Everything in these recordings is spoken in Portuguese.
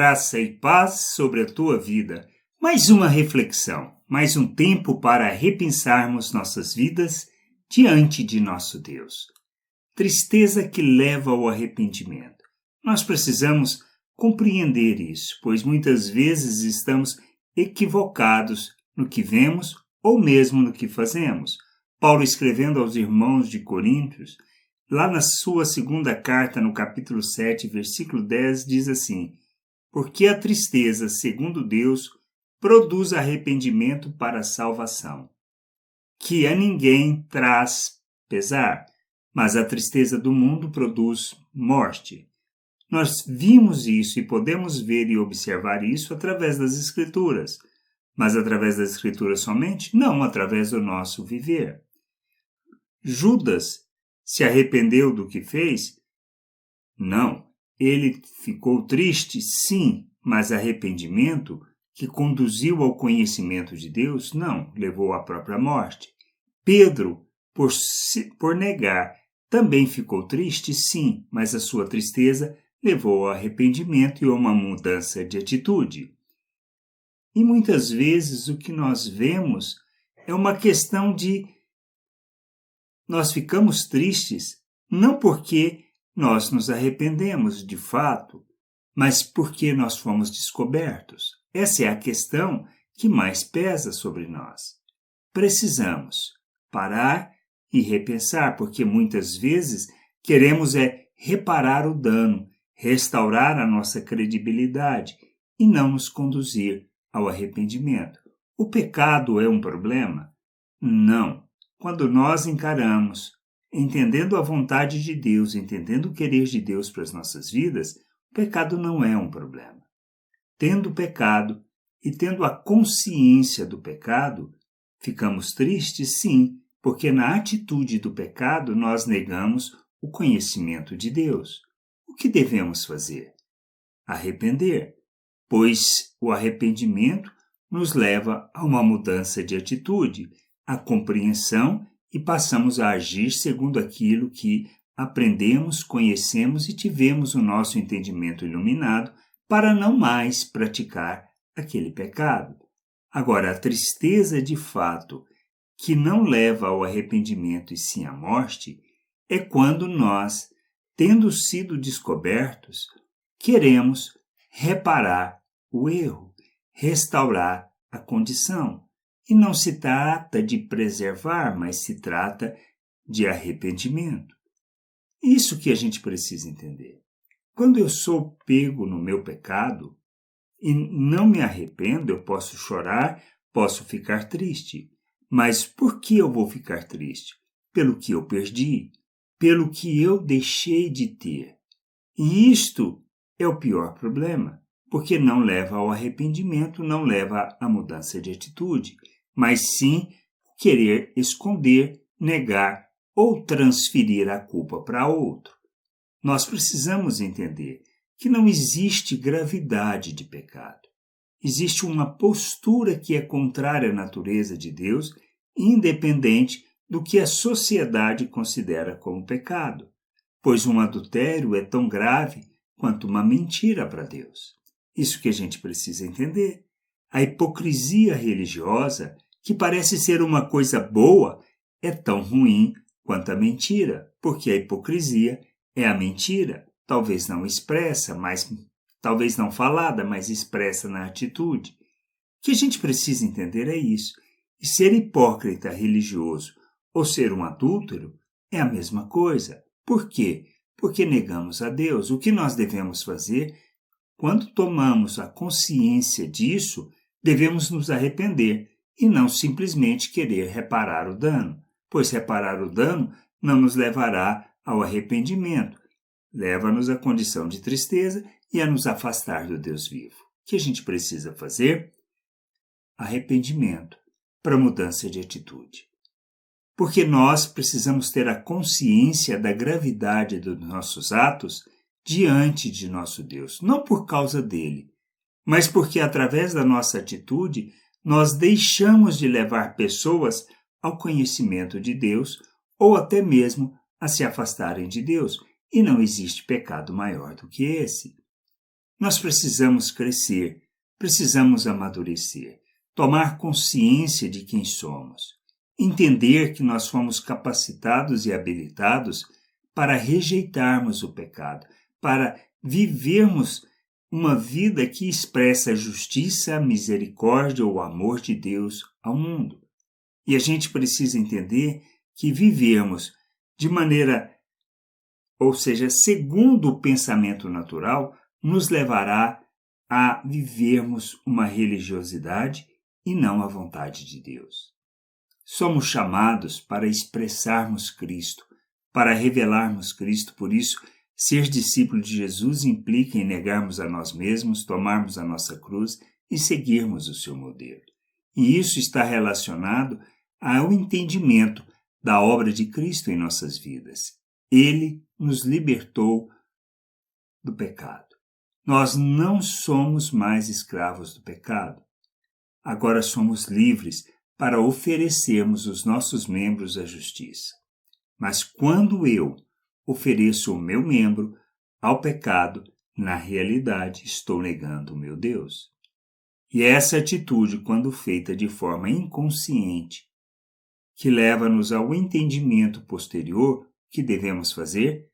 graça e paz sobre a tua vida. Mais uma reflexão, mais um tempo para repensarmos nossas vidas diante de nosso Deus. Tristeza que leva ao arrependimento. Nós precisamos compreender isso, pois muitas vezes estamos equivocados no que vemos ou mesmo no que fazemos. Paulo, escrevendo aos irmãos de Coríntios, lá na sua segunda carta, no capítulo 7, versículo 10, diz assim: porque a tristeza, segundo Deus, produz arrependimento para a salvação, que a ninguém traz pesar, mas a tristeza do mundo produz morte. Nós vimos isso e podemos ver e observar isso através das Escrituras, mas através das Escrituras somente? Não, através do nosso viver. Judas se arrependeu do que fez? Não. Ele ficou triste? Sim, mas arrependimento que conduziu ao conhecimento de Deus? Não, levou à própria morte. Pedro, por negar, também ficou triste? Sim, mas a sua tristeza levou ao arrependimento e a uma mudança de atitude. E muitas vezes o que nós vemos é uma questão de nós ficamos tristes não porque nós nos arrependemos de fato, mas porque nós fomos descobertos. Essa é a questão que mais pesa sobre nós. Precisamos parar e repensar, porque muitas vezes queremos reparar o dano, restaurar a nossa credibilidade e não nos conduzir ao arrependimento. O pecado é um problema? Não. Quando nós encaramos, entendendo a vontade de Deus, entendendo o querer de Deus para as nossas vidas, o pecado não é um problema. Tendo o pecado e tendo a consciência do pecado, ficamos tristes, sim, porque na atitude do pecado nós negamos o conhecimento de Deus. O que devemos fazer? Arrepender, pois o arrependimento nos leva a uma mudança de atitude, a compreensão e passamos a agir segundo aquilo que aprendemos, conhecemos e tivemos o nosso entendimento iluminado para não mais praticar aquele pecado. Agora, a tristeza de fato que não leva ao arrependimento e sim à morte é quando nós, tendo sido descobertos, queremos reparar o erro, restaurar a condição. E não se trata de preservar, mas se trata de arrependimento. Isso que a gente precisa entender. Quando eu sou pego no meu pecado e não me arrependo, eu posso chorar, posso ficar triste. Mas por que eu vou ficar triste? Pelo que eu perdi, pelo que eu deixei de ter. E isto é o pior problema, porque não leva ao arrependimento, não leva à mudança de atitude, mas sim querer esconder, negar ou transferir a culpa para outro. Nós precisamos entender que não existe gravidade de pecado. Existe uma postura que é contrária à natureza de Deus, independente do que a sociedade considera como pecado, pois um adultério é tão grave quanto uma mentira para Deus. Isso que a gente precisa entender. A hipocrisia religiosa, que parece ser uma coisa boa, é tão ruim quanto a mentira, porque a hipocrisia é a mentira, talvez não expressa, mas talvez não falada, mas expressa na atitude. O que a gente precisa entender é isso. E ser hipócrita religioso ou ser um adúltero é a mesma coisa. Por quê? Porque negamos a Deus. O que nós devemos fazer? Quando tomamos a consciência disso, devemos nos arrepender e não simplesmente querer reparar o dano, pois reparar o dano não nos levará ao arrependimento, leva-nos à condição de tristeza e a nos afastar do Deus vivo. O que a gente precisa fazer? Arrependimento para mudança de atitude. Porque nós precisamos ter a consciência da gravidade dos nossos atos diante de nosso Deus, não por causa dele, mas porque através da nossa atitude nós deixamos de levar pessoas ao conhecimento de Deus ou até mesmo a se afastarem de Deus, e não existe pecado maior do que esse. Nós precisamos crescer, precisamos amadurecer, tomar consciência de quem somos, entender que nós fomos capacitados e habilitados para rejeitarmos o pecado, para vivermos uma vida que expressa a justiça, a misericórdia ou o amor de Deus ao mundo. E a gente precisa entender que vivermos de maneira, ou seja, segundo o pensamento natural, nos levará a vivermos uma religiosidade e não a vontade de Deus. Somos chamados para expressarmos Cristo, para revelarmos Cristo, por isso, ser discípulo de Jesus implica em negarmos a nós mesmos, tomarmos a nossa cruz e seguirmos o seu modelo. E isso está relacionado ao entendimento da obra de Cristo em nossas vidas. Ele nos libertou do pecado. Nós não somos mais escravos do pecado. Agora somos livres para oferecermos os nossos membros à justiça. Mas quando eu ofereço o meu membro ao pecado, na realidade estou negando o meu Deus. E essa atitude, quando feita de forma inconsciente, que leva-nos ao entendimento posterior que devemos fazer,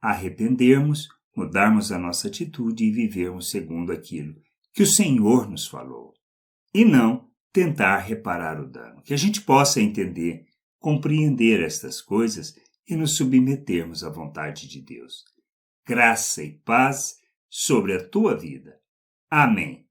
arrependermos, mudarmos a nossa atitude e vivermos segundo aquilo que o Senhor nos falou, e não tentar reparar o dano. Que a gente possa entender, compreender estas coisas e nos submetermos à vontade de Deus. Graça e paz sobre a tua vida. Amém.